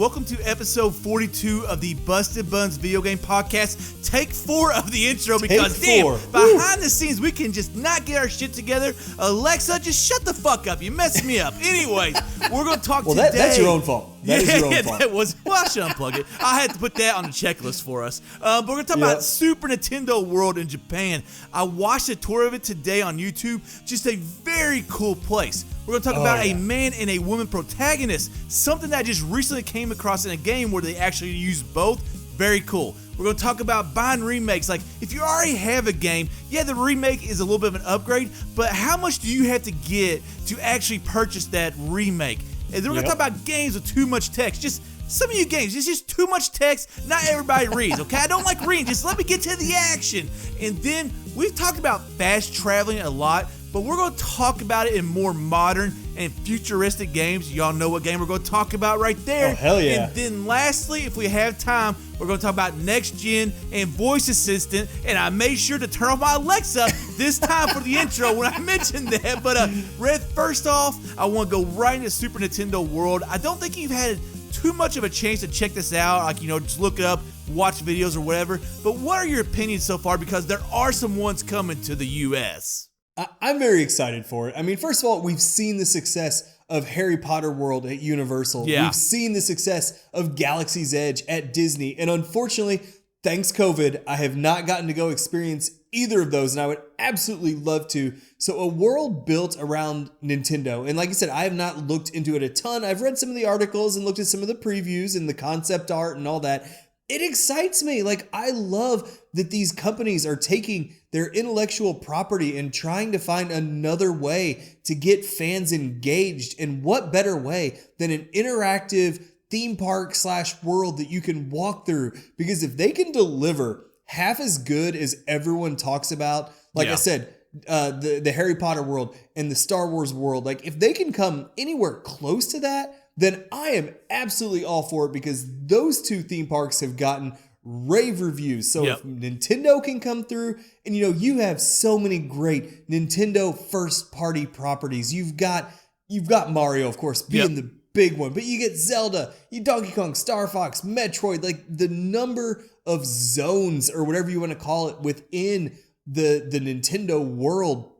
Welcome to episode 42 of the Busted Buns Video Game Podcast. Take 4 of the intro because, behind the scenes, we can just not get our shit together. Alexa, just shut the fuck up. You messed me up. Anyways, we're going to talk today. That's your own fault. That is your own fault. That was, well, I should unplug it. I had to put that on the checklist for us. But we're going to talk about Super Nintendo World in Japan. I watched a tour of it today on YouTube. Just a very cool place. We're going to talk about a man and a woman protagonist. Something that I just recently came across in a game where they actually use both. Very cool. We're going to talk about buying remakes. Like, if you already have a game, yeah, the remake is a little bit of an upgrade, but how much do you have to get to actually purchase that remake? And then we're going to talk about games with too much text. Just some of you games, it's just too much text. Not everybody reads, okay? I don't like reading. Just let me get to the action. And then we've talked about fast traveling a lot, but we're going to talk about it in more modern and futuristic games. Y'all know what game we're going to talk about right there. Oh, hell yeah. And then lastly, if we have time, we're going to talk about next gen and voice assistant. And I made sure to turn off my Alexa this time for the intro when I mentioned that. But Red, first off, I want to go right into Super Nintendo World. I don't think you've had too much of a chance to check this out. Like, just look it up, watch videos or whatever. But what are your opinions so far? Because there are some ones coming to the US. I'm very excited for it. I mean, first of all, we've seen the success of Harry Potter World at Universal. Yeah. We've seen the success of Galaxy's Edge at Disney. And unfortunately, thanks COVID, I have not gotten to go experience either of those. And I would absolutely love to. So a world built around Nintendo. And like I said, I have not looked into it a ton. I've read some of the articles and looked at some of the previews and the concept art and all that. It excites me. Like, I love that these companies are taking their intellectual property and trying to find another way to get fans engaged. And what better way than an interactive theme park / world that you can walk through? Because if they can deliver half as good as everyone talks about, like I said, the Harry Potter world and the Star Wars world, like if they can come anywhere close to that, then I am absolutely all for it, because those two theme parks have gotten rave reviews. So if Nintendo can come through, and you have so many great Nintendo first party properties. You've got Mario, of course, being the big one, but you get Zelda, Donkey Kong, Star Fox, Metroid, like the number of zones or whatever you want to call it within the Nintendo world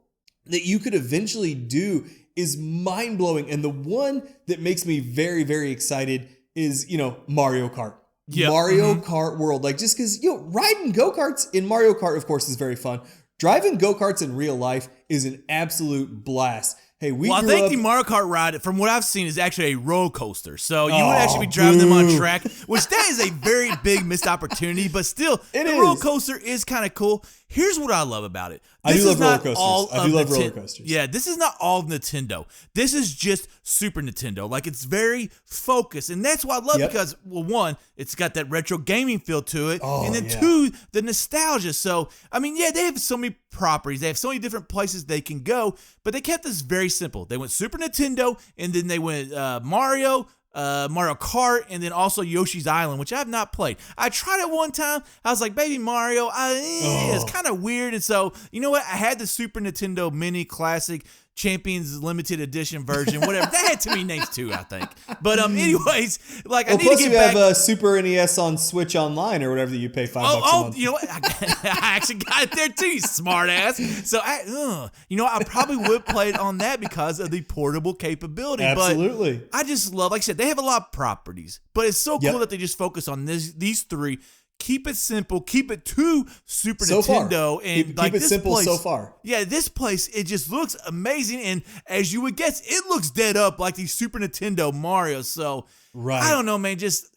that you could eventually do is mind-blowing. And the one that makes me very, very excited is, Mario Kart. Mario Kart World. Like, just because, riding go-karts in Mario Kart, of course, is very fun. Driving go-karts in real life is an absolute blast. Hey, I think the Mario Kart ride, from what I've seen, is actually a roller coaster. So you would actually be driving them on track, which that is a very big missed opportunity. But still, the roller coaster is kind of cool. Here's what I love about it. I do love roller coasters. Yeah, this is not all of Nintendo. This is just Super Nintendo. Like, it's very focused. And that's what I love because, well, one, it's got that retro gaming feel to it. And then two, the nostalgia. So, I mean, they have so many properties. They have so many different places they can go. But they kept this very simple. They went Super Nintendo, and then they went Mario Kart, and then also Yoshi's Island, which I have not played. I tried it one time. I was like, Baby Mario, it's kind of weird. And so, you know what? I had the Super Nintendo Mini Classic Champions Limited Edition version, whatever. That had too many names too, I think. But anyways, like, I need to get back. Plus, you have a Super NES on Switch Online or whatever that you pay $5 a month. You know what? I actually got it there too, you smart ass. So I probably would play it on that because of the portable capability. Absolutely. But I just love, like I said, they have a lot of properties, but it's so cool that they just focus on these three. Keep it simple. Keep it to Super Nintendo. And keep it simple so far. Yeah, this place, it just looks amazing. And as you would guess, it looks dead up like the Super Nintendo Mario. So, I don't know, man. Just,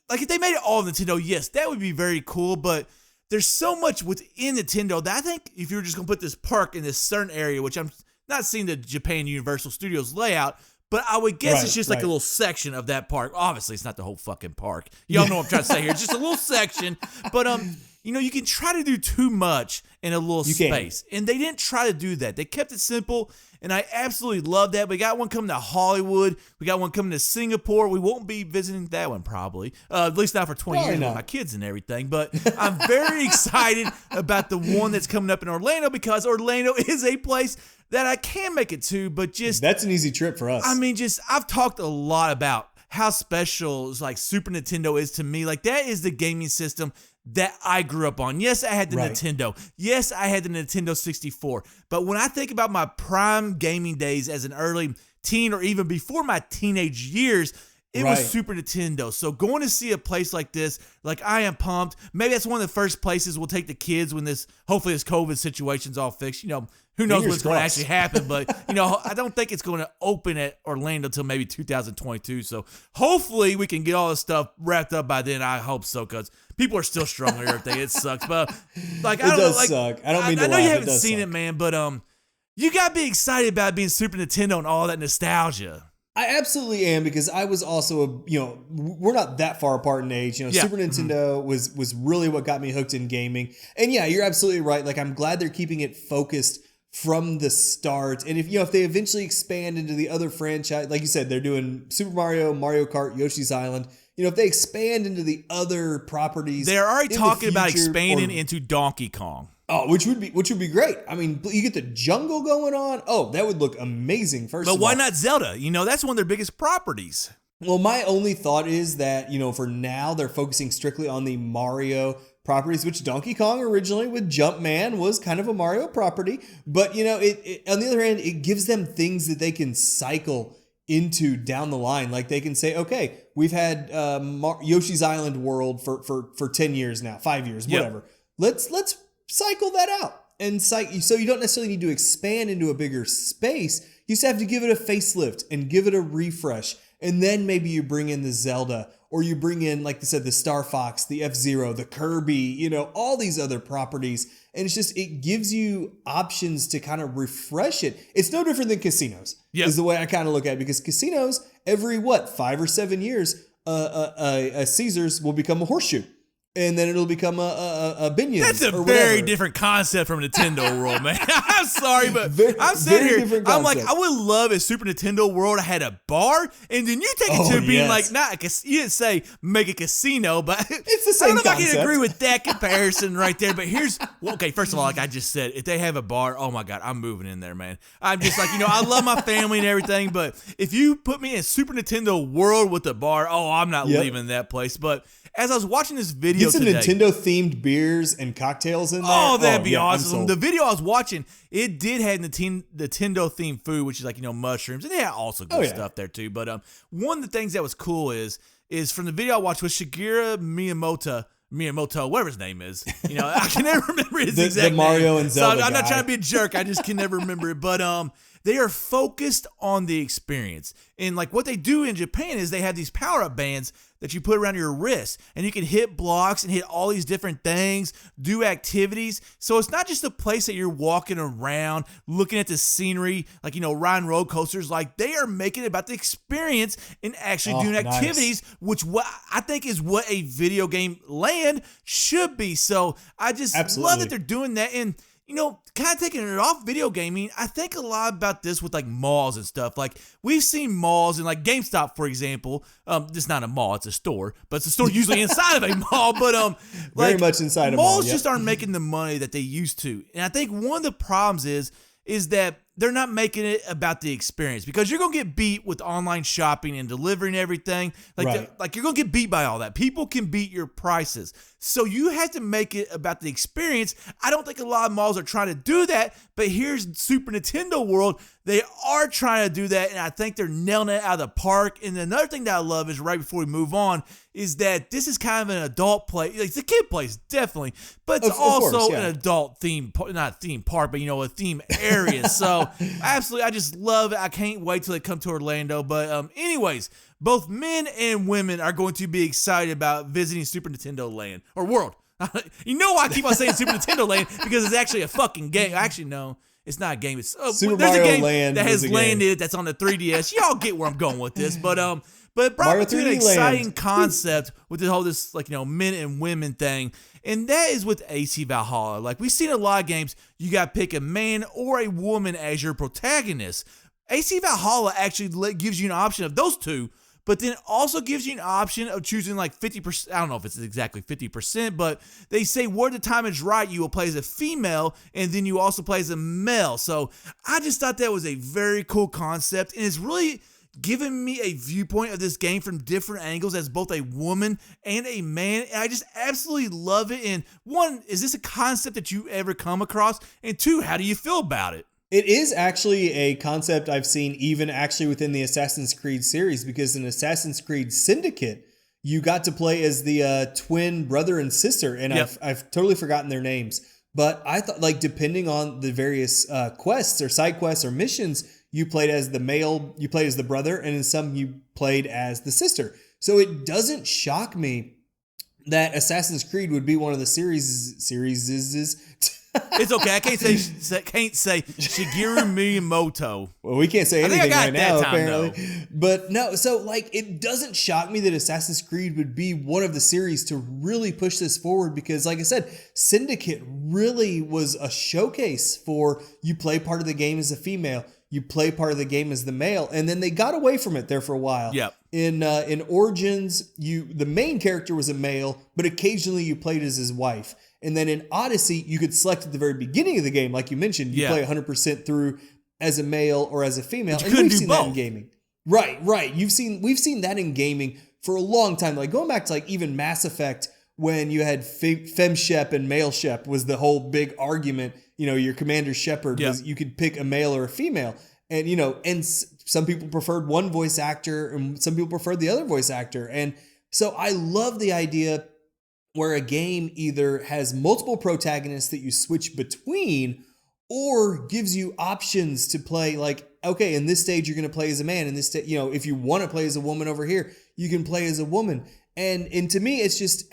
like, if they made it all Nintendo, yes, that would be very cool. But there's so much within Nintendo that I think if you were just going to put this park in this certain area, which I'm not seeing the Japan Universal Studios layout, but I would guess it's just like a little section of that park. Obviously, it's not the whole fucking park. Y'all know what I'm trying to say here. It's just a little section. But, you can try to do too much in a little space. And they didn't try to do that. They kept it simple, and I absolutely love that. We got one coming to Hollywood. We got one coming to Singapore. We won't be visiting that one probably, at least not for 20 years with my kids and everything. But I'm very excited about the one that's coming up in Orlando, because Orlando is a place that I can make it to, but just... That's an easy trip for us. I mean, I've talked a lot about how special like Super Nintendo is to me. Like that is the gaming system that I grew up on. Yes, I had the Nintendo. Yes, I had the Nintendo 64. But when I think about my prime gaming days as an early teen or even before my teenage years, it was Super Nintendo. So going to see a place like this, like I am pumped. Maybe that's one of the first places we'll take the kids when hopefully this COVID situation's all fixed. Who knows what's going to actually happen, but, I don't think it's going to open at Orlando until maybe 2022. So hopefully we can get all this stuff wrapped up by then. I hope so, because people are still struggling with everything. It sucks. But, I don't know. Like, suck. I don't mean to I know laugh. You haven't seen it, man, but you got to be excited about being Super Nintendo and all that nostalgia. I absolutely am, because I was also we're not that far apart in age. Super Nintendo was really what got me hooked in gaming. And yeah, you're absolutely right. Like, I'm glad they're keeping it focused from the start. And if they eventually expand into the other franchise, like you said, they're doing Super Mario, Mario Kart, Yoshi's Island. If they expand into the other properties, they're already talking about expanding into Donkey Kong. Oh, which would be great. I mean, you get the jungle going on. Oh, that would look amazing. But why not Zelda? That's one of their biggest properties. Well, my only thought is that, for now they're focusing strictly on the Mario properties, which Donkey Kong originally with Jumpman was kind of a Mario property. But, it on the other hand, it gives them things that they can cycle into down the line. Like they can say, okay, we've had Yoshi's Island world for 10 years now, 5 years, whatever. Let's cycle that out. And so you don't necessarily need to expand into a bigger space. You just have to give it a facelift and give it a refresh. And then maybe you bring in the Zelda, or you bring in, like I said, the Star Fox, the F-Zero, the Kirby, all these other properties. And it gives you options to kind of refresh it. It's no different than casinos, is the way I kind of look at it. Because casinos, every 5 or 7 years, a Caesars will become a Horseshoe. And then it'll become a Binion's. That's a very different concept from Nintendo World, man. I'm sorry, but I'm sitting here. I'm like, I would love if Super Nintendo World had a bar, and then you take it to being like, you didn't say make a casino, but it's the same I don't know concept. if I can agree with that comparison right there. But okay, first of all, like I just said, if they have a bar, oh my God, I'm moving in there, man. I'm just like, I love my family and everything, but if you put me in Super Nintendo World with a bar, I'm not leaving that place. But as I was watching this video today, Nintendo-themed beers and cocktails in there. Oh, that'd be awesome. The video I was watching, it did have Nintendo-themed food, which is like, mushrooms. And they had also good stuff there, too. But one of the things that was cool is from the video I watched with Shigeru Miyamoto, whatever his name is. I can never remember his exact name. The Mario and Zelda So I'm not trying to be a jerk. I just can never remember it. But they are focused on the experience. And like what they do in Japan is they have these power-up bands that you put around your wrist, and you can hit blocks and hit all these different things, do activities. So it's not just a place that you're walking around, looking at the scenery, like, riding roller coasters. Like, they are making it about the experience and actually doing activities, which what I think is what a video game land should be. So I just love that they're doing that. And kind of taking it off video gaming, I think a lot about this with like malls and stuff. Like we've seen malls and like GameStop, for example. It's not a mall, it's a store, but it's a store usually inside of a mall. But very much inside a mall. Malls just aren't making the money that they used to. And I think one of the problems is that they're not making it about the experience, because you're going to get beat with online shopping and delivering everything. Like you're going to get beat by all that. People can beat your prices. So you have to make it about the experience. I don't think a lot of malls are trying to do that, but here's Super Nintendo World. They are trying to do that, and I think they're nailing it out of the park. And another thing that I love is, right before we move on, is that this is kind of an adult play. Like, it's a kid place, definitely, but it's also an adult theme, not theme park, but a theme area. So absolutely, I just love it. I can't wait till they come to Orlando. But anyways, both men and women are going to be excited about visiting Super Nintendo Land or World. You know why I keep on saying Super Nintendo Land? Because it's actually a fucking game. Actually, no. It's not a game. It's Super there's Mario a game Land that has landed that's on the 3DS. Y'all get where I'm going with this, but it brought me to an exciting concept with this like men and women thing, and that is with AC Valhalla. Like we've seen a lot of games, you got to pick a man or a woman as your protagonist. AC Valhalla actually gives you an option of those two, but then also gives you an option of choosing like 50%. I don't know if it's exactly 50%, but they say where the time is right, you will play as a female, and then you also play as a male. So I just thought that was a very cool concept, and it's really giving me a viewpoint of this game from different angles as both a woman and a man. And I just absolutely love it. And one, is this a concept that you ever come across? And two, how do you feel about it? It is actually a concept I've seen even actually within the Assassin's Creed series, because in Assassin's Creed Syndicate, you got to play as the twin brother and sister, and I've totally forgotten their names. But I thought, like, depending on the various quests or side quests or missions, you played as the male, you played as the brother, and in some you played as the sister. So it doesn't shock me that Assassin's Creed would be one of the series. It's okay. I can't say Shigeru Miyamoto. Well, we can't say anything right now, apparently. Though. But no, so like it doesn't shock me that Assassin's Creed would be one of the series to really push this forward, because like I said, Syndicate really was a showcase for you play part of the game as a female, you play part of the game as the male, and then they got away from it there for a while. Yep. In Origins, the main character was a male, but occasionally you played as his wife. And then in Odyssey, you could select at the very beginning of the game, like you mentioned, you play 100% through as a male or as a female. But you couldn't do both. That in gaming. Right. We've seen that in gaming for a long time. Like going back to like even Mass Effect, when you had Fem-Shep and Male-Shep was the whole big argument. You know, your Commander Shepard was you could pick a male or a female. And, you know, and some people preferred one voice actor and some people preferred the other voice actor. And so I love the idea where a game either has multiple protagonists that you switch between, or gives you options to play, like, okay, in this stage you're going to play as a man, in this stage, you know, if you want to play as a woman over here, you can play as a woman. And to me, it's just,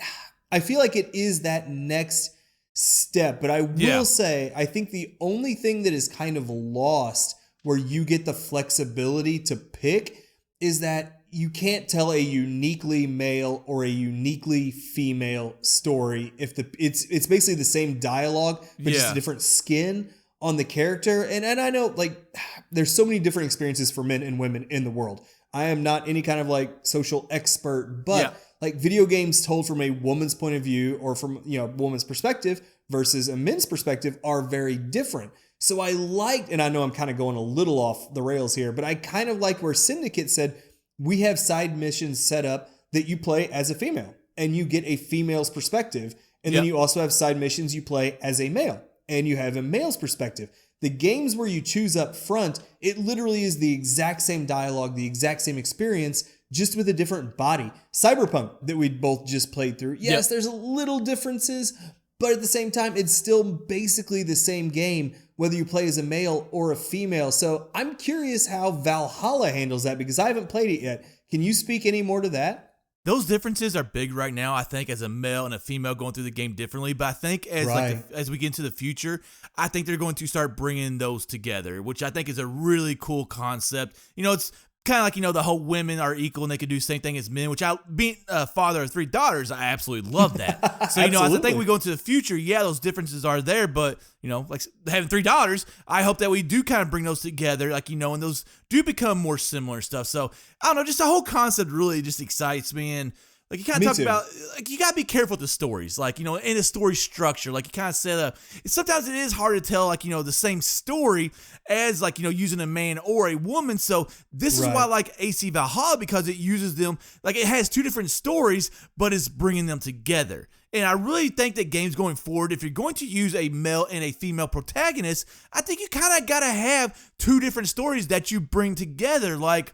I feel like it is that next step. But I will say, I think the only thing that is kind of lost where you get the flexibility to pick is that you can't tell a uniquely male or a uniquely female story if it's basically the same dialogue, but just a different skin on the character. And I know, like, there's so many different experiences for men and women in the world. I am not any kind of like social expert, but like video games told from a woman's point of view or from, you know, a woman's perspective versus a men's perspective are very different. So I liked, and I know I'm kind of going a little off the rails here, but I kind of like where Syndicate said, we have side missions set up that you play as a female and you get a female's perspective. And then you also have side missions you play as a male and you have a male's perspective. The games where you choose up front, it literally is the exact same dialogue, the exact same experience, just with a different body. Cyberpunk that we both just played through. Yes, there's a little differences, but at the same time, it's still basically the same game, whether you play as a male or a female. So I'm curious how Valhalla handles that, because I haven't played it yet. Can you speak any more to that? Those differences are big right now, I think, as a male and a female going through the game differently. But I think as we get into the future, I think they're going to start bringing those together, which I think is a really cool concept. You know, it's kind of like, you know, the whole women are equal and they can do the same thing as men, which being a father of 3 daughters, I absolutely love that. So, you know, as I think we go into the future, those differences are there, but, you know, like having 3 daughters, I hope that we do kind of bring those together, like, you know, and those do become more similar stuff. So, I don't know, just the whole concept really just excites me. And like you kind of talk about, like, you got to be careful with the stories, like, you know, in a story structure, like you kind of said, sometimes it is hard to tell, like, you know, the same story as, like, you know, using a man or a woman. So this is why I like AC Valhalla, because it uses them, like, it has 2 different stories, but it's bringing them together. And I really think that games going forward, if you're going to use a male and a female protagonist, I think you kind of got to have 2 different stories that you bring together. Like,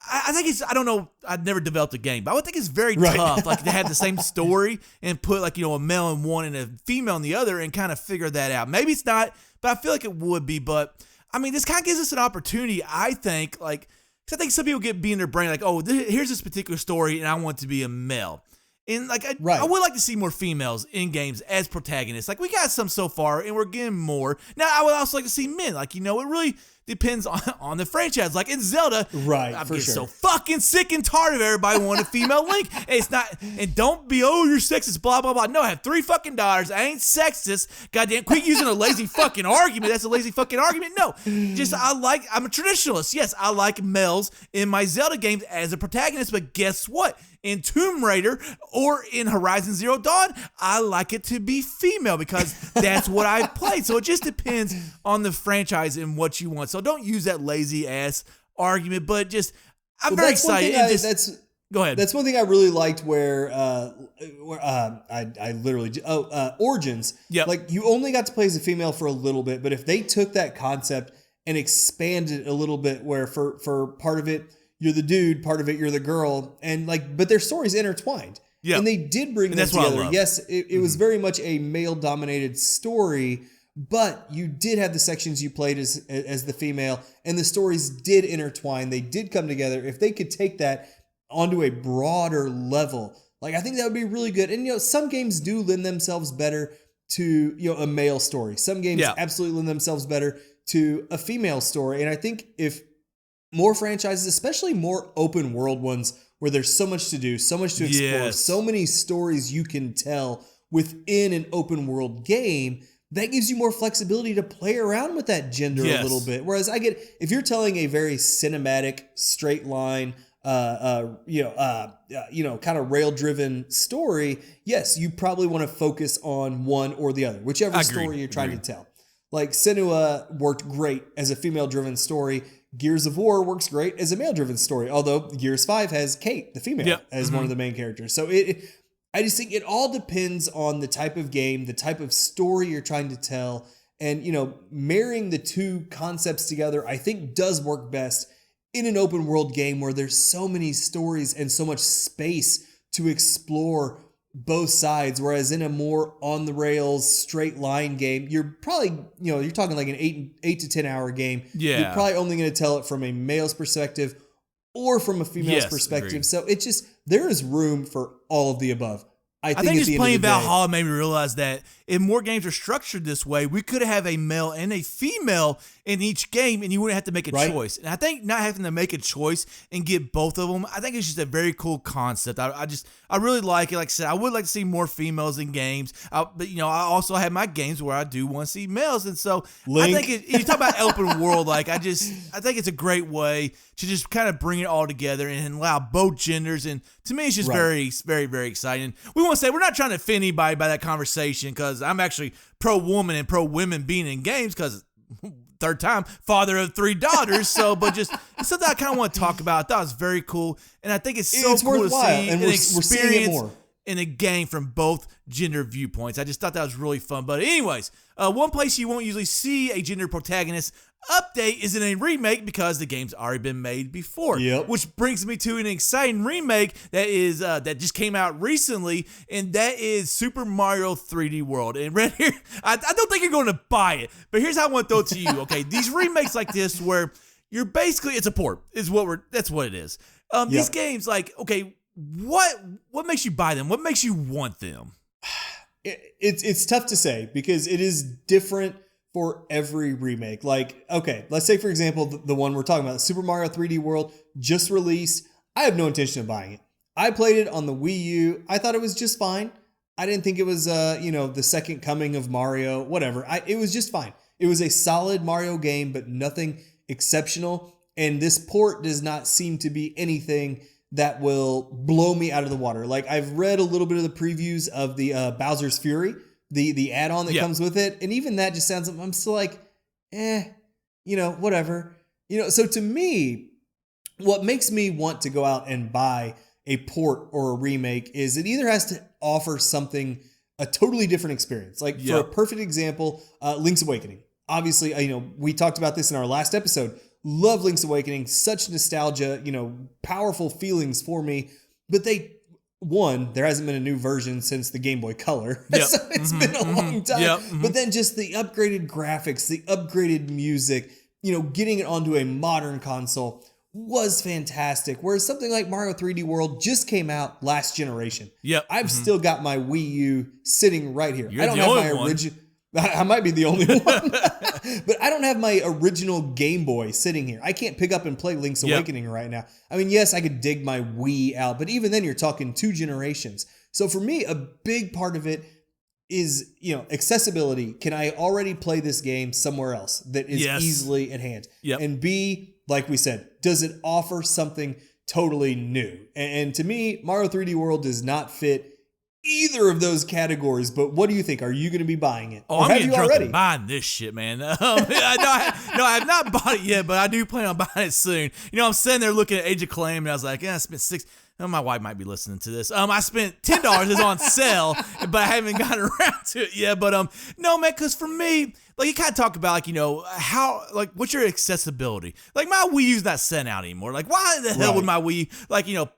I think I don't know, I've never developed a game, but I would think it's very tough, like, to have the same story and put, like, you know, a male in one and a female in the other and kind of figure that out. Maybe it's not, but I feel like it would be. But I mean, this kind of gives us an opportunity, I think, like, because I think some people be in their brain like, oh, here's this particular story and I want it to be a male. And like, I would like to see more females in games as protagonists. Like, we got some so far and we're getting more. Now, I would also like to see men. Like, you know, it really depends on the franchise. Like in Zelda, I'm getting so fucking sick and tired of everybody wanting a female Link. And it's not, and don't be, oh, you're sexist, blah, blah, blah. No, I have 3 fucking daughters. I ain't sexist. Goddamn, quit using a lazy fucking argument. That's a lazy fucking argument. No, just I'm a traditionalist. Yes, I like males in my Zelda games as a protagonist, but guess what? In Tomb Raider or in Horizon Zero Dawn, I like it to be female because that's what I've played. So it just depends on the franchise and what you want. So don't use that lazy ass argument, but just, I'm very excited. Go ahead. That's one thing I really liked where I literally Origins. Yep. Like you only got to play as a female for a little bit, but if they took that concept and expanded it a little bit, where for part of it you're the dude, part of it you're the girl, and but their stories intertwined. Yeah. And they did bring them together. Yes, it was very much a male dominated story, but you did have the sections you played as the female, and the stories did intertwine. They did come together. If they could take that onto a broader level, like I think that would be really good. And some games do lend themselves better to a male story. Some games absolutely lend themselves better to a female story. And I think if more franchises, especially more open world ones, where there's so much to do, so much to explore, so many stories you can tell within an open world game, that gives you more flexibility to play around with that gender a little bit. Whereas if you're telling a very cinematic, straight line, kind of rail-driven story, yes, you probably want to focus on one or the other, whichever story you're trying to tell. Like Senua worked great as a female-driven story. Gears of War works great as a male-driven story, although Gears 5 has Kate, the female, as one of the main characters. So I just think it all depends on the type of game, the type of story you're trying to tell, and marrying the two concepts together, I think does work best in an open world game where there's so many stories and so much space to explore both sides. Whereas in a more on the rails, straight line game, you're probably, you're talking like an 8 to 10 hour game. Yeah. You're probably only going to tell it from a male's perspective or from a female's perspective. Agreed. So there is room for all of the above. I think just playing Valhalla made me realize that if more games are structured this way, we could have a male and a female in each game, and you wouldn't have to make a choice. And I think not having to make a choice and get both of them, I think it's just a very cool concept. I really like it. Like I said, I would like to see more females in games. But I also have my games where I do want to see males, and so I think you talk about open world. Like I think it's a great way to just kind of bring it all together and allow both genders. And to me, it's just very, very, very exciting. We want to say we're not trying to offend anybody by that conversation, because I'm actually pro-woman and pro-women being in games, because third time, father of 3 daughters. But just it's something I kind of want to talk about. I thought it was very cool. And I think it's cool to see and experience in a game from both gender viewpoints. I just thought that was really fun. But anyways, one place you won't usually see a gender protagonist update is in a remake, because the game's already been made before. Yep. Which brings me to an exciting remake that just came out recently, and that is Super Mario 3D World. And right here, I don't think you're going to buy it, but here's how I want to throw it to you. Okay, these remakes like this, where you're basically, it's a port, that's what it is. These games, like, okay, what makes you buy them? What makes you want them? It's tough to say, because it is different for every remake. Like, okay, let's say, for example, the one we're talking about, Super Mario 3D World, just released. I have no intention of buying it. I played it on the Wii U. I thought it was just fine. I didn't think it was, the second coming of Mario, whatever. It was just fine. It was a solid Mario game, but nothing exceptional. And this port does not seem to be anything that will blow me out of the water. Like, I've read a little bit of the previews of the Bowser's Fury, the add-on that comes with it, and even that just sounds, I'm still like, whatever. So to me, what makes me want to go out and buy a port or a remake is it either has to offer something, a totally different experience. Like, for a perfect example, Link's Awakening. Obviously, we talked about this in our last episode. Love Link's Awakening, such nostalgia, powerful feelings for me. But there hasn't been a new version since the Game Boy Color. So it's been a long time. But then just the upgraded graphics, the upgraded music, getting it onto a modern console was fantastic. Whereas something like Mario 3D World just came out last generation. I've still got my Wii U sitting right here. I don't have my original. I might be the only one, but I don't have my original Game Boy sitting here. I can't pick up and play Link's Awakening right now. I mean, yes, I could dig my Wii out, but even then you're talking 2 generations. So for me, a big part of it is, accessibility. Can I already play this game somewhere else that is easily at hand? And B, like we said, does it offer something totally new? And to me, Mario 3D World does not fit either of those categories, but what do you think? Are you going to be buying it? Oh, I'm getting drunk and buying this shit, man. I have not bought it yet, but I do plan on buying it soon. I'm sitting there looking at Age of Claim, and I was like, I spent $6. My wife might be listening to this. I spent $10 is on sale, but I haven't gotten around to it yet. But no, man, because for me, like you kind of talk about how what's your accessibility? Like my Wii U's not sent out anymore. Like why the hell would my Wii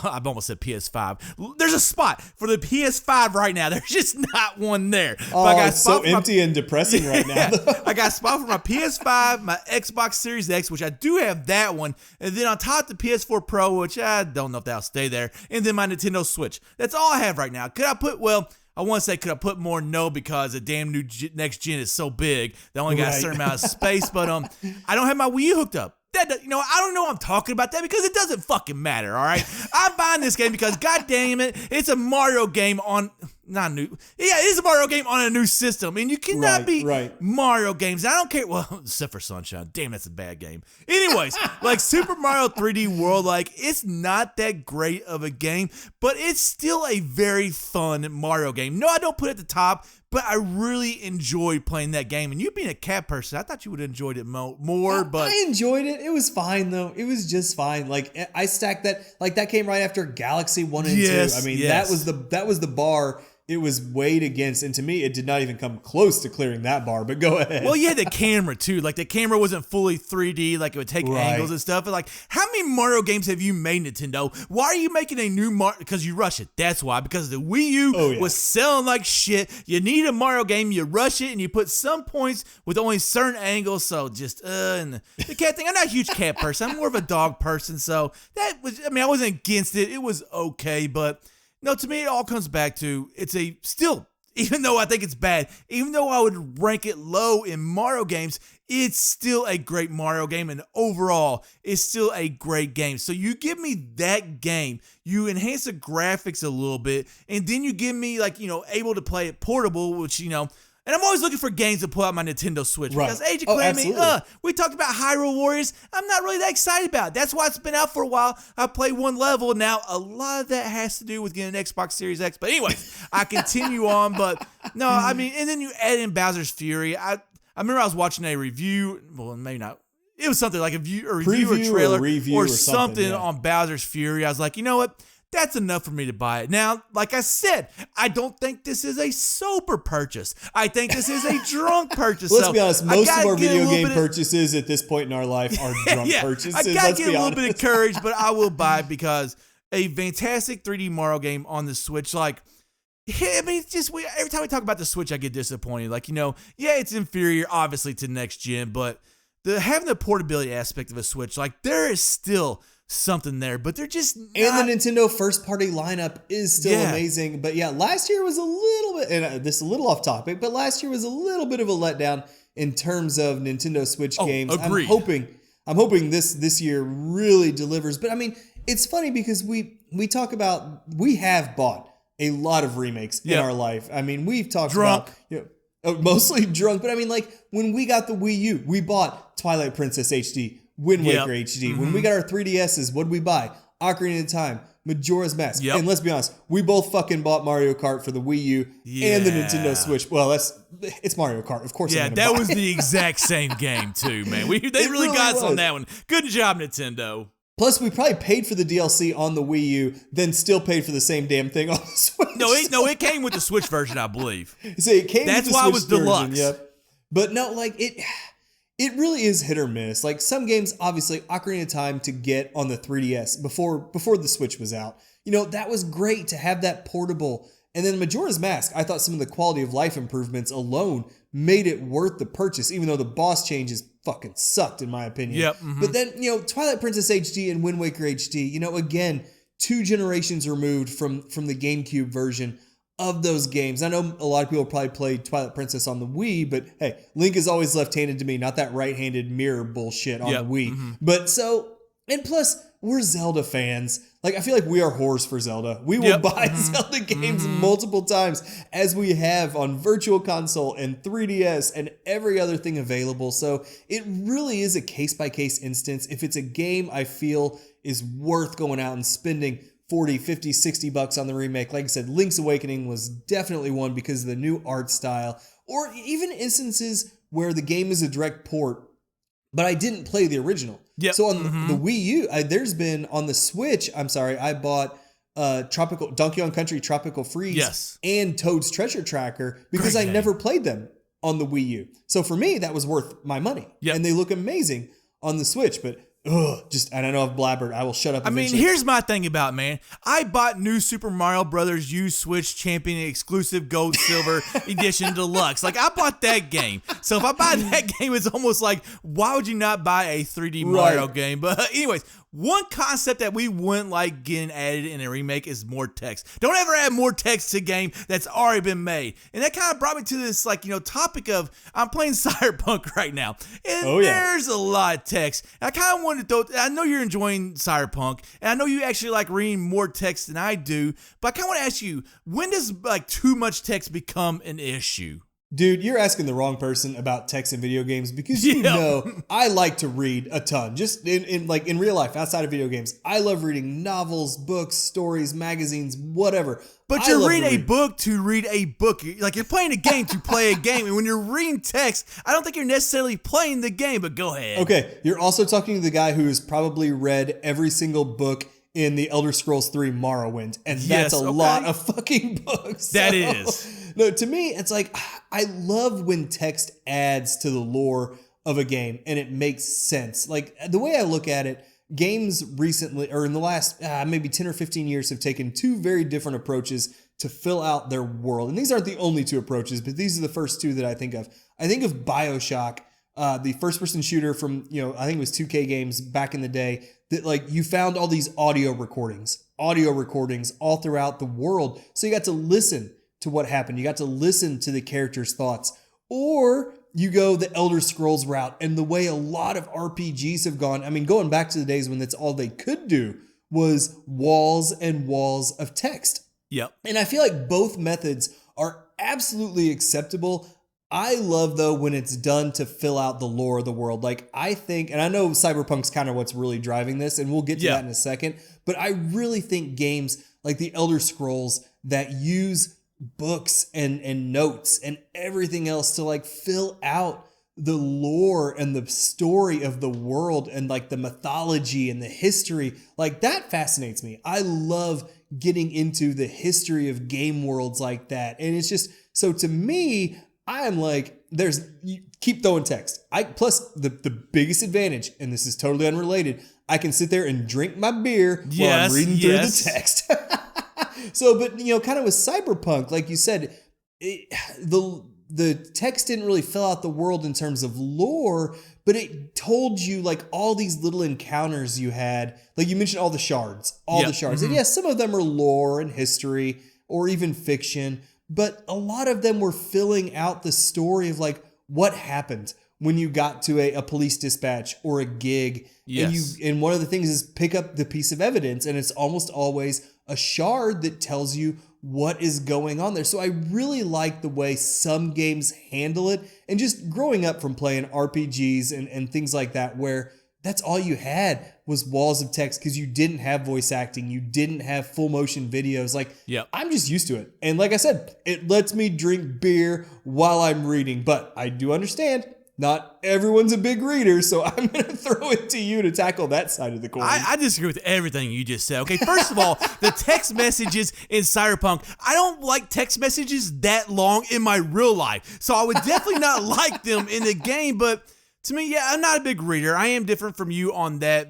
I've almost said PS5. There's a spot for the PS5 right now. There's just not one there. Oh, it's so empty and depressing right now. I got a spot for my PS5, my Xbox Series X, which I do have that one, and then on top the PS4 Pro, which I don't know if that'll stay there, and then my Nintendo Switch. That's all I have right now. Could I put, I want to say could I put more? No, because the damn new next gen is so big. They only got a certain amount of space, but I don't have my Wii U hooked up. I don't know what I'm talking about that because it doesn't fucking matter, all right? I'm buying this game because, god damn it, it's a Mario game on, not new, yeah, it is a Mario game on a new system, and you cannot beat Mario games. I don't care, well, except for Sunshine. Damn, that's a bad game. Anyways, like Super Mario 3D World, like, it's not that great of a game, but it's still a very fun Mario game. No, I don't put it at the top, but I really enjoyed playing that game. And you being a cat person, I thought you would have enjoyed it more. But I enjoyed it. It was fine, though. It was just fine. Like, I stacked that. Like, that came right after Galaxy 1 and 2. I mean, that was the bar it was weighed against. And to me, it did not even come close to clearing that bar. But go ahead. Well, you had the camera, too. Like, the camera wasn't fully 3D. Like, it would take angles and stuff. And, like, how many Mario games have you made, Nintendo? Why are you making a new Mario? Because you rush it. That's why. Because the Wii U was selling like shit. You need a Mario game. You rush it, and you put some points with only certain angles. So, just, and the cat thing. I'm not a huge cat person. I'm more of a dog person. So, that was, I wasn't against it. It was okay. But, no, to me, it all comes back to it's a still, even though I think it's bad, even though I would rank it low in Mario games, it's still a great Mario game. And overall, it's still a great game. So you give me that game, you enhance the graphics a little bit, and then you give me, able to play it portable, which, and I'm always looking for games to pull out my Nintendo Switch. Because Age of Calamity, we talked about Hyrule Warriors. I'm not really that excited about it. That's why it's been out for a while. I played one level. Now, a lot of that has to do with getting an Xbox Series X. But anyway, I continue on. But no, and then you add in Bowser's Fury. I remember I was watching a review. Well, maybe not. It was something like a review or trailer or something on Bowser's Fury. I was like, you know what? That's enough for me to buy it. Now, like I said, I don't think this is a sober purchase. I think this is a drunk purchase. Let's be honest. Most of our video game purchases at this point in our life are drunk purchases. I gotta get a little bit of courage, but I will buy it because a fantastic 3D Mario game on the Switch, it's just every time we talk about the Switch, I get disappointed. It's inferior, obviously, to next gen, but having the portability aspect of a Switch, there is still something there, but they're just not. And the Nintendo first party lineup is still amazing. But last year was a little bit, and this is a little off topic, but last year was a little bit of a letdown in terms of Nintendo Switch games. Agreed. I'm hoping this year really delivers. But it's funny because we have bought a lot of remakes in our life. We've talked about mostly drunk, but when we got the Wii U, we bought Twilight Princess HD, Wind Waker HD. When we got our 3DSs, what did we buy? Ocarina of Time, Majora's Mask. And let's be honest, we both fucking bought Mario Kart for the Wii U and the Nintendo Switch. Well, it's Mario Kart, of course. Yeah, that was the exact same game too, man. They really got us on that one. Good job, Nintendo. Plus, we probably paid for the DLC on the Wii U, then still paid for the same damn thing on the Switch. No, it came with the Switch version, I believe. See, it came That's with the why Switch it was deluxe. Version, But no, it really is hit or miss. Some games, obviously, Ocarina of Time to get on the 3DS before the Switch was out. That was great to have that portable. And then Majora's Mask, I thought some of the quality of life improvements alone made it worth the purchase, even though the boss changes fucking sucked, in my opinion. But then, Twilight Princess HD and Wind Waker HD, again, 2 generations removed from the GameCube version of those games. I know a lot of people probably played Twilight Princess on the Wii, but hey, Link is always left-handed to me, not that right-handed mirror bullshit on the Wii. But and plus, we're Zelda fans. I feel like we are whores for Zelda. We will buy Zelda games multiple times, as we have on Virtual Console and 3DS and every other thing available. So it really is a case-by-case instance. If it's a game I feel is worth going out and spending 40, 50, 60 bucks on the remake. Like I said, Link's Awakening was definitely one because of the new art style, or even instances where the game is a direct port, but I didn't play the original. Yep. So on the Wii U, there's been on the Switch, I bought Donkey Kong Country Tropical Freeze and Toad's Treasure Tracker because I never played them on the Wii U. So for me, that was worth my money. Yep. And they look amazing on the Switch, but and I know I've blabbered. I will shut up eventually. I mean, here's my thing about it, man. I bought new Super Mario Brothers U Switch Champion exclusive Gold Silver Edition Deluxe. Like, I bought that game. So if I buy that game, it's almost like, why would you not buy a 3D Mario game? But anyways, one concept that we wouldn't like getting added in a remake is more text. Don't ever add more text to a game that's already been made. And that kind of brought me to this, topic of I'm playing Cyberpunk right now. And there's a lot of text. And I kind of wanted to I know you're enjoying Cyberpunk, and I know you actually like reading more text than I do, but I kind of want to ask you, when does too much text become an issue? Dude, you're asking the wrong person about text in video games because you know I like to read a ton. Just in real life, outside of video games. I love reading novels, books, stories, magazines, whatever. But you're reading a book to read a book. Like, you're playing a game to play a game. And when you're reading text, I don't think you're necessarily playing the game, but go ahead. Okay, you're also talking to the guy who has probably read every single book in the Elder Scrolls 3 Morrowind. And that's a lot of fucking books. That is. No, to me, it's like, I love when text adds to the lore of a game and it makes sense. Like, the way I look at it, games recently, or in the last maybe 10 or 15 years, have taken two very different approaches to fill out their world. And these aren't the only two approaches, but these are the first two that I think of. I think of BioShock, the first-person shooter from, I think it was 2K Games back in the day, that you found all these audio recordings all throughout the world. So you got to listen to what happened. You got to listen to the characters' thoughts. Or you go the Elder Scrolls route, and the way a lot of RPGs have gone, I mean, going back to the days when that's all they could do was walls and walls of text. Yep. And I feel like both methods are absolutely acceptable. I love, though, when it's done to fill out the lore of the world. Like, I think, and I know Cyberpunk's kind of what's really driving this, and we'll get to that in a second, but I really think games like the Elder Scrolls that use books and notes and everything else to fill out the lore and the story of the world and the mythology and the history, that fascinates me. I love getting into the history of game worlds like that. And it's just, so to me, I am you keep throwing text. Plus the biggest advantage, and this is totally unrelated, I can sit there and drink my beer while I'm reading through the text. So, but, kind of with Cyberpunk, like you said, the text didn't really fill out the world in terms of lore, but it told you all these little encounters you had. Like you mentioned all the shards. And yes, some of them are lore and history or even fiction, but a lot of them were filling out the story of what happened when you got to a police dispatch or a gig. Yes. And one of the things is pick up the piece of evidence, and it's almost always a shard that tells you what is going on there. So I really like the way some games handle it. And just growing up from playing RPGs and things like that, where that's all you had was walls of text because you didn't have voice acting. You didn't have full motion videos. I'm just used to it. And like I said, it lets me drink beer while I'm reading. But I do understand not everyone's a big reader, so I'm going to throw it to you to tackle that side of the coin. I disagree with everything you just said. Okay, first of all, the text messages in Cyberpunk, I don't like text messages that long in my real life, so I would definitely not like them in the game, but to me, I'm not a big reader. I am different from you on that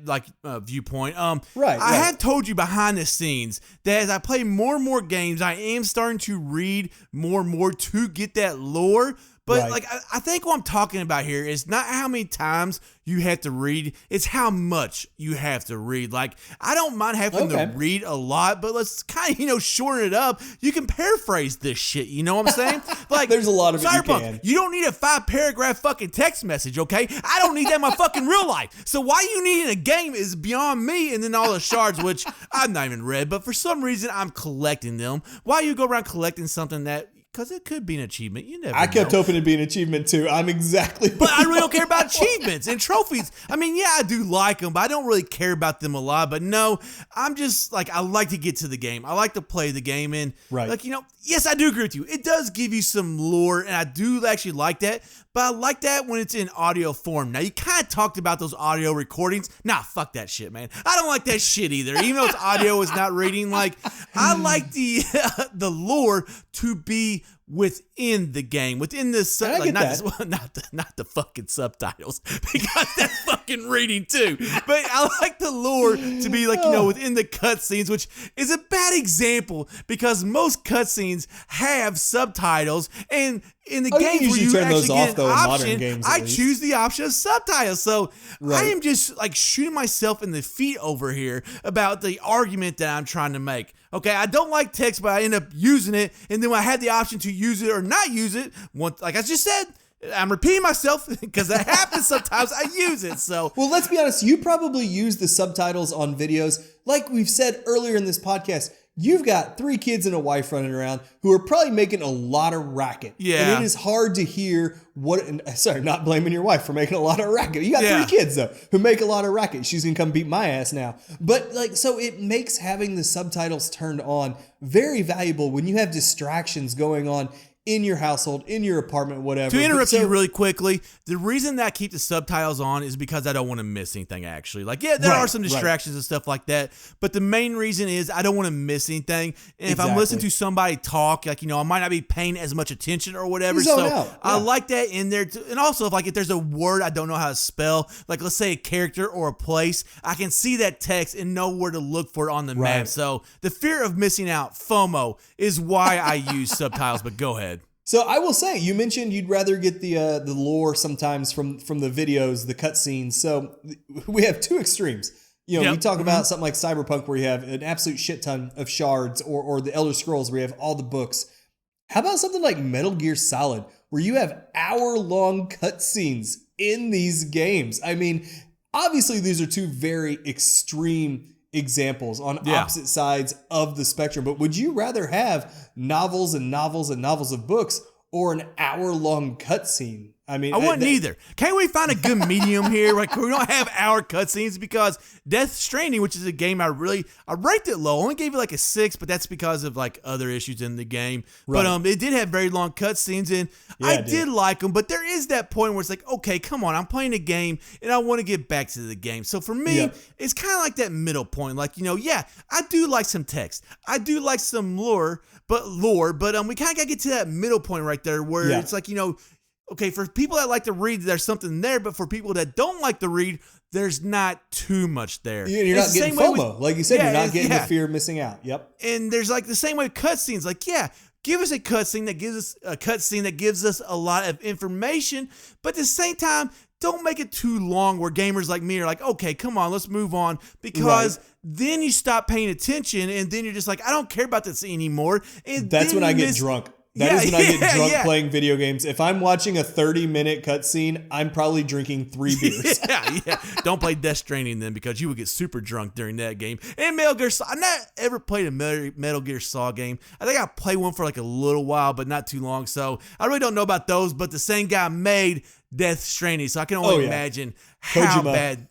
viewpoint. Right. I have told you behind the scenes that as I play more and more games, I am starting to read more and more to get that lore. But I think what I'm talking about here is not how many times you have to read, it's how much you have to read. I don't mind having to read a lot, but let's kind of, shorten it up. You can paraphrase this shit, you know what I'm saying? There's a lot of Cyberpunk, it you can. You don't need a 5-paragraph fucking text message, okay? I don't need that in my fucking real life. So why you need in a game is beyond me, and then all the shards, which I've not even read, but for some reason I'm collecting them. Why you go around collecting something that because it could be an achievement. You never I kept know. hoping it'd be an achievement too. I'm exactly. But I really don't care about achievements and trophies. I mean, yeah, I do like them, but I don't really care about them a lot. But no, I'm just like, I like to get to the game. I like to play the game. And like, yes, I do agree with you. It does give you some lore, and I do actually like that. But I like that when it's in audio form. Now, you kind of talked about those audio recordings. Nah, fuck that shit, man. I don't like that shit either. Even though it's audio, it's not reading. Like, I like the the lore to be within the game, within the like, not the fucking subtitles, because that's fucking reading too. But I like the lore to be like, within the cutscenes, which is a bad example because most cutscenes have subtitles, and in the games where you turn actually those get off, though, an in option, modern games, I choose the option of subtitles. So I am just like shooting myself in the feet over here about the argument that I'm trying to make. Okay, I don't like text, but I end up using it, and then when I had the option to use it or not use it, like I just said, I'm repeating myself because that happens sometimes. I use it. So, well, let's be honest. You probably use the subtitles on videos. Like we've said earlier in this podcast, you've got 3 kids and a wife running around who are probably making a lot of racket. Yeah. And it is hard to hear sorry, not blaming your wife for making a lot of racket. You got 3 kids, though, who make a lot of racket. She's going to come beat my ass now. But, so it makes having the subtitles turned on very valuable when you have distractions going on in your household, in your apartment, whatever. To interrupt you really quickly, the reason that I keep the subtitles on is because I don't want to miss anything, actually. Like, yeah, there are some distractions and stuff like that, but the main reason is I don't want to miss anything. And if I'm listening to somebody talk, like, I might not be paying as much attention or whatever. So I like that in there. And also, if there's a word I don't know how to spell, like let's say a character or a place, I can see that text and know where to look for it on the map. So the fear of missing out, FOMO, is why I use subtitles, but go ahead. So I will say, you mentioned you'd rather get the lore sometimes from the videos, the cutscenes. So we have 2 extremes. We talk about something like Cyberpunk where you have an absolute shit ton of shards, or the Elder Scrolls where you have all the books. How about something like Metal Gear Solid where you have hour-long cutscenes in these games? I mean, obviously these are 2 very extreme examples on opposite sides of the spectrum, but would you rather have novels and novels and novels of books or an hour-long cutscene? I mean, I wouldn't either. Can't we find a good medium here? Like, we don't have hour cutscenes, because Death Stranding, which is a game I ranked it low. Only gave it like a 6, but that's because of like other issues in the game. Right. But it did have very long cutscenes, and I did like them. But there is that point where it's like, okay, come on, I'm playing a game and I want to get back to the game. So for me, it's kind of like that middle point. Like, I do like some text, I do like some lore, but we kind of got to get to that middle point right there where it's like, okay, for people that like to read, there's something there, but for people that don't like to read, there's not too much there. You're not getting FOMO. Like you said, you're not getting the fear of missing out. Yep. And there's like the same way with cutscenes. Like, give us a cutscene that gives us a lot of information, but at the same time, don't make it too long where gamers like me are like, okay, come on, let's move on, because then you stop paying attention, and then you're just like, I don't care about this anymore. And that's when I get drunk. That is when I get drunk playing video games. If I'm watching a 30-minute cutscene, I'm probably drinking 3 beers. Don't play Death Stranding then, because you would get super drunk during that game. And Metal Gear Solid, I've not ever played a Metal Gear Solid game. I think I played one for like a little while, but not too long. So I really don't know about those, but the same guy made Death Stranding, so I can only imagine how bad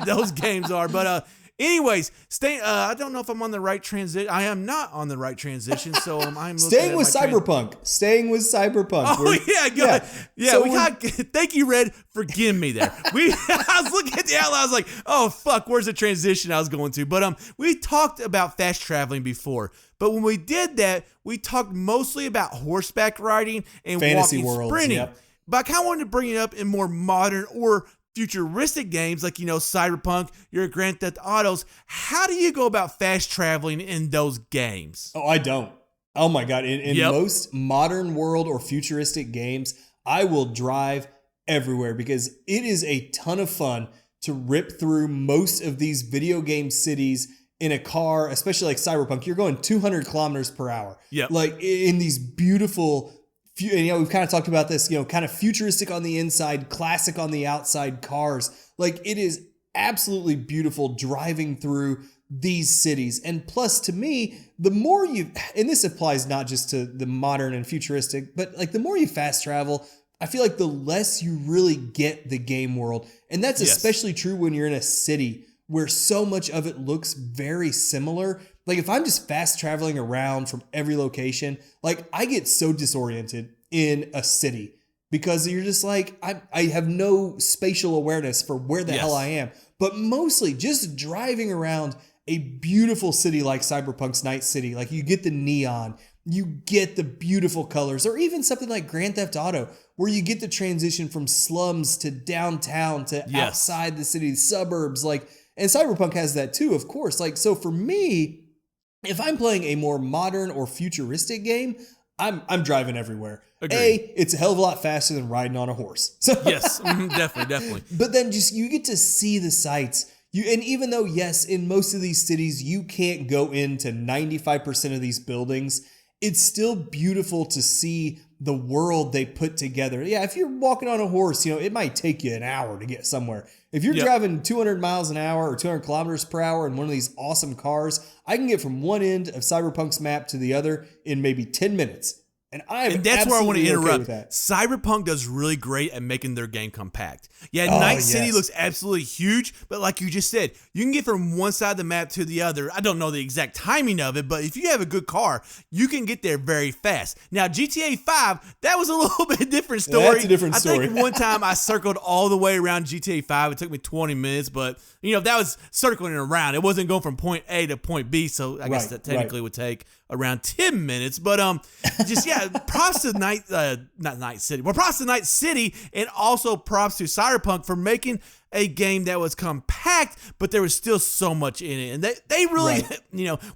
those games are. But anyways, I don't know if I'm on the right transition. I am not on the right transition, so I'm staying with Cyberpunk. Staying with Cyberpunk. Oh good. So thank you, Red, for giving me there. I was looking at the outline. I was like, oh fuck, where's the transition I was going to? But we talked about fast traveling before. But when we did that, we talked mostly about horseback riding and fantasy walking, worlds, sprinting. But I kind of wanted to bring it up in more modern or futuristic games like, Cyberpunk, your Grand Theft Autos. How do you go about fast traveling in those games? Oh, I don't. Oh my God. In most modern world or futuristic games, I will drive everywhere because it is a ton of fun to rip through most of these video game cities in a car, especially like Cyberpunk. You're going 200 kilometers per hour. Yep. Like in these beautiful, we've kind of talked about this, kind of futuristic on the inside, classic on the outside cars. Like it is absolutely beautiful driving through these cities. And plus, to me, the more you, and this applies not just to the modern and futuristic, but like the more you fast travel, I feel like the less you really get the game world. And that's especially true when you're in a city where so much of it looks very similar. Like if I'm just fast traveling around from every location, like I get so disoriented in a city because you're just like, I have no spatial awareness for where the hell I am. But mostly just driving around a beautiful city like Cyberpunk's Night City, like you get the neon, you get the beautiful colors, or even something like Grand Theft Auto, where you get the transition from slums to downtown to outside the city, suburbs, like, and Cyberpunk has that too, of course. Like, so for me, if I'm playing a more modern or futuristic game, I'm driving everywhere. Agreed. It's a hell of a lot faster than riding on a horse. So yes, definitely. But then just you get to see the sights. And even though, yes, in most of these cities, you can't go into 95% of these buildings, it's still beautiful to see the world they put together. Yeah, if you're walking on a horse, it might take you an hour to get somewhere. If you're driving 200 miles an hour or 200 kilometers per hour in one of these awesome cars, I can get from one end of Cyberpunk's map to the other in maybe 10 minutes. And that's where I want to interrupt. Cyberpunk does really great at making their game compact. Yeah, Night City looks absolutely huge, but like you just said, you can get from one side of the map to the other. I don't know the exact timing of it, but if you have a good car, you can get there very fast. Now, GTA 5, that was a little bit different story. Yeah, that's a different story. I think one time I circled all the way around GTA 5. It took me 20 minutes, but that was circling around. It wasn't going from point A to point B, so I guess that technically would take around 10 minutes. But props to Night City, and also props to Cyberpunk for making a game that was compact, but there was still so much in it. And they really,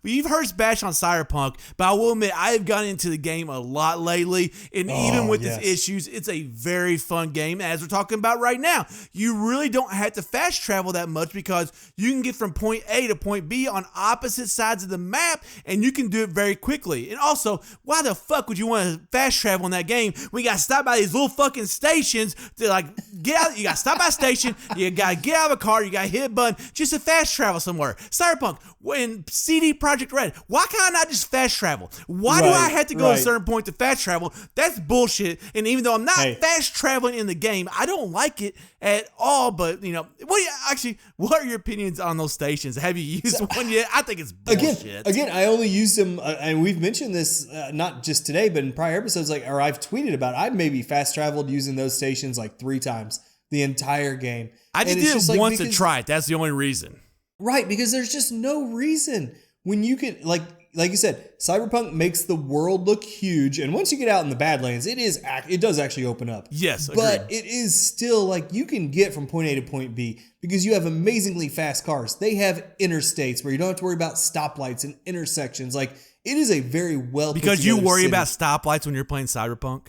we've heard bash on Cyberpunk, but I will admit I have gotten into the game a lot lately, and even with its issues, it's a very fun game. As we're talking about right now, you really don't have to fast travel that much because you can get from point A to point B on opposite sides of the map, and you can do it very quickly. And also, why the fuck would you want to fast travel in that game when you got to stop by these little fucking stations to get out? You got to stop by a station, you got to get out of a car, you got to hit a button just to fast travel somewhere. Cyberpunk, when CD Projekt Red, why can't I not just fast travel? Why do I have to go to a certain point to fast travel? That's bullshit. And even though I'm not fast traveling in the game, I don't like it at all. But, what are your opinions on those stations? Have you used one yet? I think it's bullshit. Again, I only used them, and we've mentioned this not just today, but in prior episodes, or I've tweeted about it. I've maybe fast traveled using those stations 3 times the entire game. I just did it once to try it. That's the only reason. Right, because there's just no reason when you can, like you said, Cyberpunk makes the world look huge, and once you get out in the Badlands, it does actually open up. Yes, but it is still you can get from point A to point B because you have amazingly fast cars. They have interstates where you don't have to worry about stoplights and intersections. It is a very well put because you worry city. about stoplights when you're playing Cyberpunk.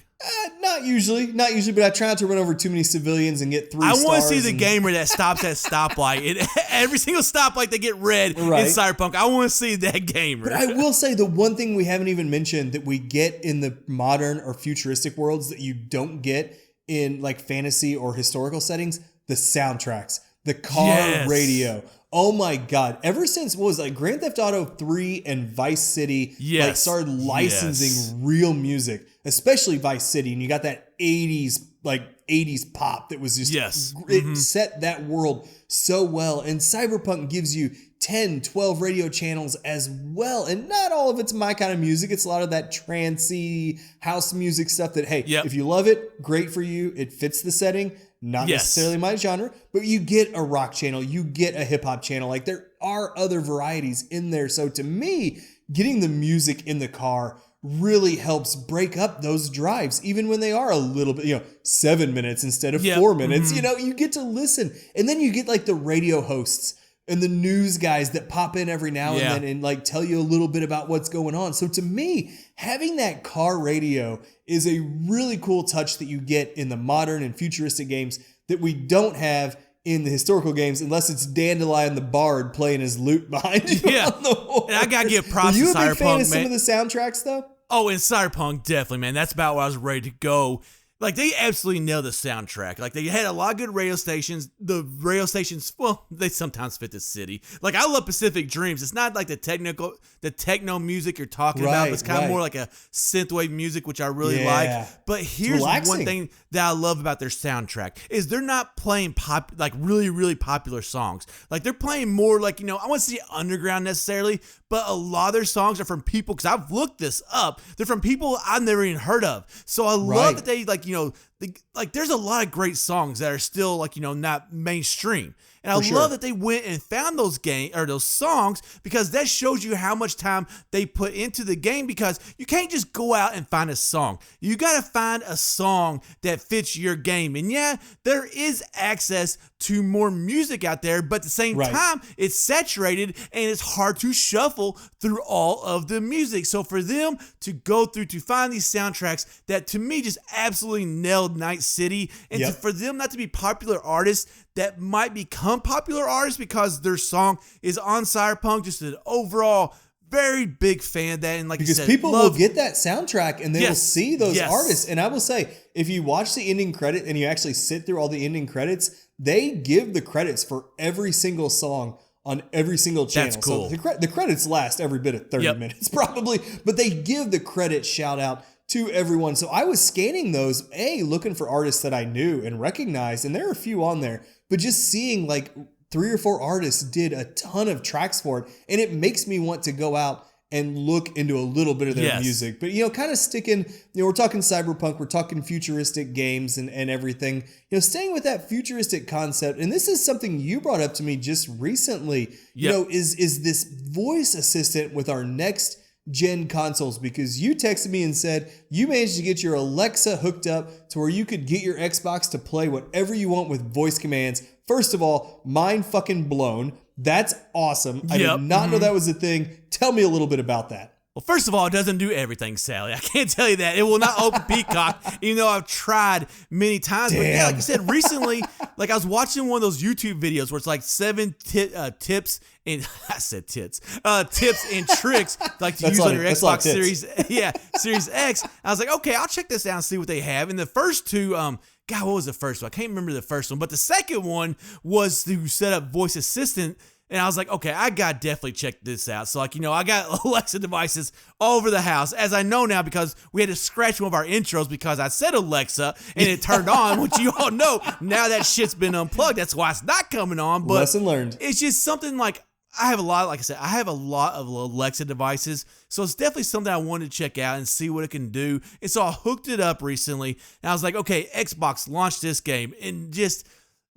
Not usually, but I try not to run over too many civilians and get 3 stars. I want to see the gamer that stops at stoplight. Every single stoplight they get red in Cyberpunk. I want to see that gamer. But I will say the one thing we haven't even mentioned that we get in the modern or futuristic worlds that you don't get in fantasy or historical settings, the soundtracks, the car radio. Oh my God. Ever since, Grand Theft Auto 3 and Vice City started licensing real music, especially Vice City, and you got that 80s pop that was just, it set that world so well. And Cyberpunk gives you 10, 12 radio channels as well. And not all of it's my kind of music. It's a lot of that trancey house music stuff that, if you love it, great for you. It fits the setting. Not necessarily my genre, but you get a rock channel, you get a hip hop channel. There are other varieties in there. So to me, getting the music in the car really helps break up those drives, even when they are a little bit, 7 minutes instead of 4 minutes. You get to listen. And then you get the radio hosts and the news guys that pop in every now and then and tell you a little bit about what's going on. So to me, having that car radio is a really cool touch that you get in the modern and futuristic games that we don't have in the historical games unless it's Dandelion the Bard playing his lute behind you on the horse. And I gotta give props to Cyberpunk, man. Are you a big fan of some of the soundtracks though? Oh, in Cyberpunk, definitely, man. That's about where I was ready to go. Like, they absolutely nailed the soundtrack. Like, they had a lot of good radio stations. The radio stations, well, they sometimes fit the city. Like, I love Pacific Dreams. It's not like the techno music you're talking about. But it's kind of more like a synthwave music, which I really like. But here's one thing that I love about their soundtrack is they're not playing really, really popular songs. Like, they're playing more like, I wouldn't say underground necessarily, but a lot of their songs are from people, because I've looked this up, they're from people I've never even heard of. So I love that they, there's a lot of great songs that are still, not mainstream. And I love that they went and found those songs, because that shows you how much time they put into the game, because you can't just go out and find a song. You got to find a song that fits your game. And yeah, there is access to more music out there, but at the same time, it's saturated and it's hard to shuffle through all of the music. So for them to go through to find these soundtracks that to me just absolutely nailed Night City, and for them not to be popular artists that might become popular artists because their song is on Cyberpunk, just an overall very big fan of that. And like because you said, people will get that soundtrack and they will see those Yes. artists. And I will say, if you watch the ending credit and you actually sit through all the ending credits, they give the credits for every single song on every single channel. That's cool. So the credits last every bit of 30 minutes probably, but they give the credit shout out to everyone. So I was scanning those, looking for artists that I knew and recognized, and there are a few on there, but just seeing like 3 or 4 artists did a ton of tracks for it, and it makes me want to go out and look into a little bit of their music. But, kind of sticking, we're talking cyberpunk, we're talking futuristic games and everything, staying with that futuristic concept. And this is something you brought up to me just recently, is this voice assistant with our next gen consoles, because you texted me and said you managed to get your Alexa hooked up to where you could get your Xbox to play whatever you want with voice commands. First of all, mind fucking blown. That's awesome. I did not know that was a thing. Tell me a little bit about that. Well, first of all, it doesn't do everything, Sally. I can't tell you that. It will not open Peacock, even though I've tried many times. But yeah, like I said, recently, I was watching one of those YouTube videos where it's like 7 tips and I said tits, tips and tricks to use on your Xbox Series, Series X. I was like, okay, I'll check this out and see what they have. And the first two, God, what was the first one? I can't remember the first one, but the second one was to set up voice assistant. And I was like, okay, I got to definitely check this out. So, I got Alexa devices all over the house, as I know now, because we had to scratch one of our intros because I said Alexa and it turned on, which you all know. Now that shit's been unplugged. That's why it's not coming on. But lesson learned. It's just something I have a lot, like I said, I have a lot of Alexa devices. So it's definitely something I wanted to check out and see what it can do. And so I hooked it up recently. And I was like, okay, Xbox, launch this game. And just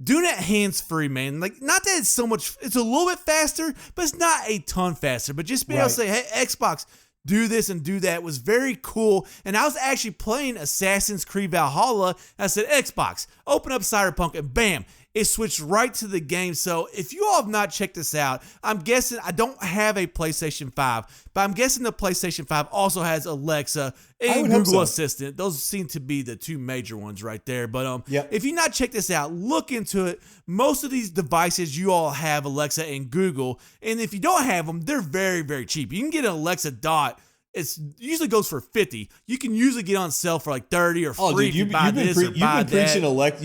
doing it hands-free, man. Not that it's so much, it's a little bit faster, but it's not a ton faster. But just being able to say, hey, Xbox, do this and do that was very cool. And I was actually playing Assassin's Creed Valhalla. And I said, Xbox, open up Cyberpunk, and bam, it switched right to the game. So if you all have not checked this out, I'm guessing, I don't have a PlayStation 5, but I'm guessing the PlayStation 5 also has Alexa and Google Assistant. Those seem to be the two major ones right there. But if you've not checked this out, look into it. Most of these devices, you all have Alexa and Google. And if you don't have them, they're very, very cheap. You can get an Alexa Dot. It usually goes for $50. You can usually get on sale for like $30 or free. Dude, you've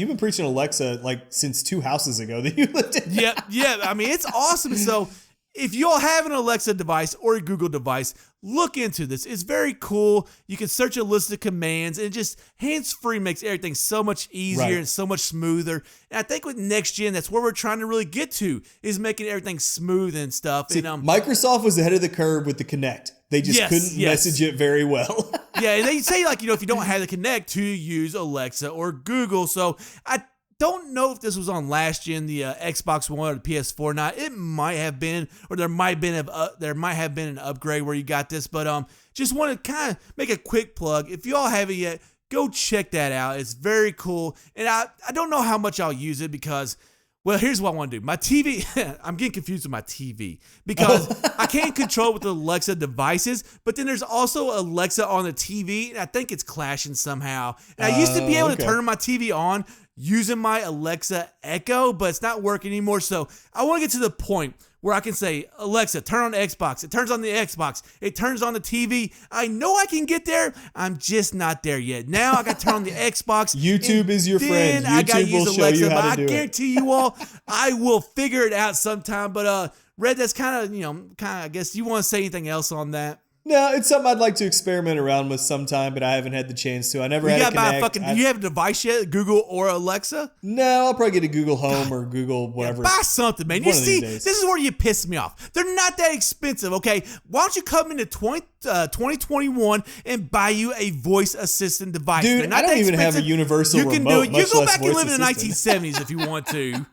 been preaching Alexa since 2 houses ago that you lived in. Yeah. I mean, it's awesome. So if you all have an Alexa device or a Google device, look into this. It's very cool. You can search a list of commands, and just hands-free makes everything so much easier and so much smoother. And I think with next gen, that's where we're trying to really get to, is making everything smooth and stuff. See, and Microsoft was ahead of the curve with the Kinect. They just couldn't message it very well. Yeah, and they say if you don't have the Kinect, to use Alexa or Google. So I don't know if this was on last gen, the Xbox One or the PS4 or not. It might have been, or there might have been an upgrade where you got this. But just want to kind of make a quick plug. If you all haven't yet, go check that out. It's very cool. And I don't know how much I'll use it because, well, here's what I want to do. My TV, I'm getting confused with my TV because I can't control it with the Alexa devices, but then there's also Alexa on the TV, and I think it's clashing somehow. And I used to be able to turn my TV on using my Alexa Echo, but it's not working anymore. So I want to get to the point where I can say, Alexa, turn on the Xbox. It turns on the Xbox. It turns on the TV. I know I can get there. I'm just not there yet. Now I got to turn on the Xbox. YouTube is your friend. YouTube will show you how to do it. I guarantee you all, I will figure it out sometime. But Red, that's kind of, I guess you want to say anything else on that? No, it's something I'd like to experiment around with sometime, but I haven't had the chance to. I never had a Connect. Do you have a device yet? Google or Alexa? No, I'll probably get a Google Home or Google whatever. Yeah, buy something, man. You see, this is where you piss me off. They're not that expensive, okay? Why don't you come into 2021 and buy you a voice assistant device? Dude, I don't even have a universal remote. You can do it. You go back and live in the 1970s if you want to.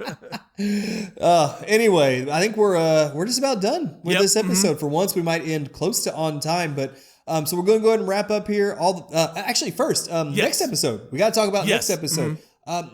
Anyway, I think we're just about done with this episode. For once, we might end close to on time, but so we're going to go ahead and wrap up here. Actually, first, next episode. We got to talk about next episode.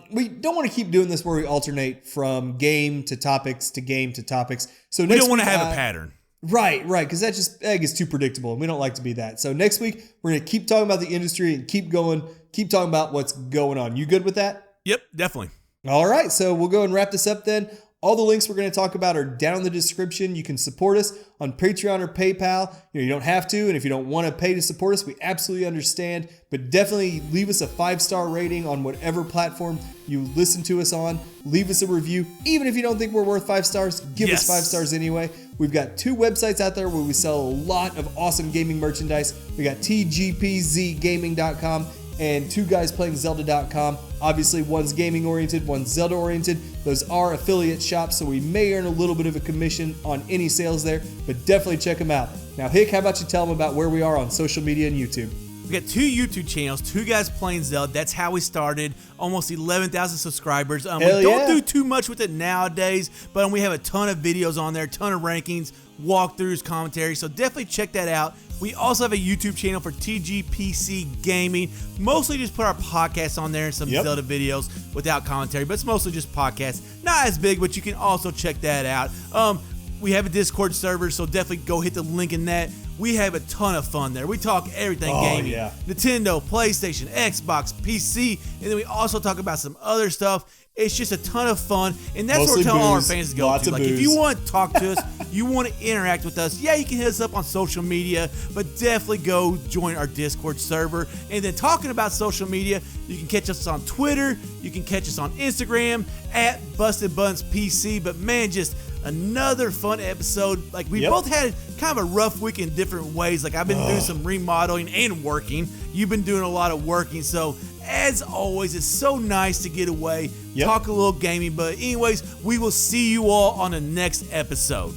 We don't want to keep doing this where we alternate from game to topics to game to topics. So we don't want to have a pattern. Right, because that gets too predictable, and we don't like to be that. So next week, we're going to keep talking about the industry and keep talking about what's going on. You good with that? Yep, definitely. All right, so we'll go and wrap this up then. All the links we're going to talk about are down in the description. You can support us on Patreon or PayPal. You don't have to, and if you don't want to pay to support us, we absolutely understand. But definitely leave us a 5-star rating on whatever platform you listen to us on. Leave us a review. Even if you don't think we're worth 5 stars, give us 5 stars anyway. We've got 2 websites out there where we sell a lot of awesome gaming merchandise. We got tgpzgaming.com and 2guysplayingzelda.com. Obviously, one's gaming oriented, one's Zelda oriented. Those are affiliate shops, so we may earn a little bit of a commission on any sales there, but definitely check them out. Now, Hick, how about you tell them about where we are on social media and YouTube? We got 2 YouTube channels, 2 Guys Playing Zelda. That's how we started. Almost 11,000 subscribers. We don't do too much with it nowadays, but we have a ton of videos on there, ton of rankings, walkthroughs, commentary. So definitely check that out. We also have a YouTube channel for TGPC Gaming. Mostly just put our podcasts on there and some Zelda videos without commentary, but it's mostly just podcasts. Not as big, but you can also check that out. We have a Discord server, so definitely go hit the link in that. We have a ton of fun there. We talk everything gaming. Nintendo, PlayStation, Xbox, PC, and then we also talk about some other stuff. It's just a ton of fun, and that's what we're telling all our fans to go to. Like, if you want to talk to us, you want to interact with us, you can hit us up on social media, but definitely go join our Discord server. And then talking about social media, you can catch us on Twitter, you can catch us on Instagram, at BustedBunsPC. But man, just another fun episode. Like, we both had kind of a rough week in different ways. Like, I've been doing some remodeling and working. You've been doing a lot of working. So, as always, it's so nice to get away, talk a little gaming. But anyways, we will see you all on the next episode.